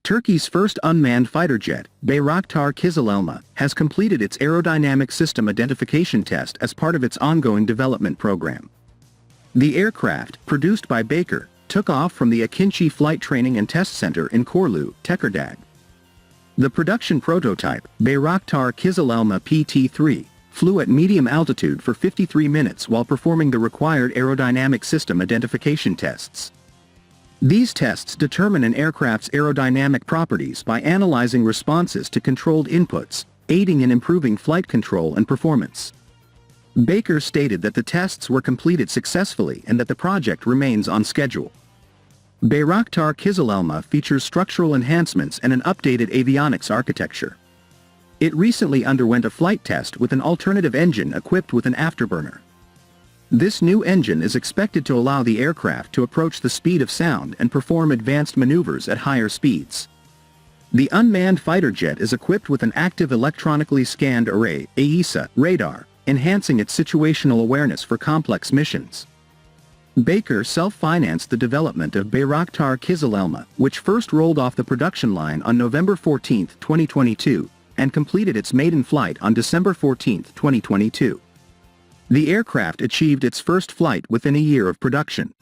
Turkey's first unmanned fighter jet, Bayraktar Kizilelma, has completed its Aerodynamic System Identification Test as part of its ongoing development program. The aircraft, produced by Baykar, took off from the AKINCI Flight Training and Test Center in Çorlu, Tekirdağ. The production prototype, Bayraktar Kizilelma PT3, flew at medium altitude for 53 minutes while performing the required aerodynamic system identification tests. These tests determine an aircraft's aerodynamic properties by analyzing responses to controlled inputs, aiding in improving flight control and performance. Baykar stated that the tests were completed successfully and that the project remains on schedule. Bayraktar Kizilelma features structural enhancements and an updated avionics architecture. It recently underwent a flight test with an alternative engine equipped with an afterburner. This new engine is expected to allow the aircraft to approach the speed of sound and perform advanced maneuvers at higher speeds. The unmanned fighter jet is equipped with an active electronically scanned array (AESA) radar, enhancing its situational awareness for complex missions. Baykar self-financed the development of Bayraktar Kizilelma, which first rolled off the production line on November 14, 2022, and completed its maiden flight on December 14, 2022. The aircraft achieved its first flight within a year of production.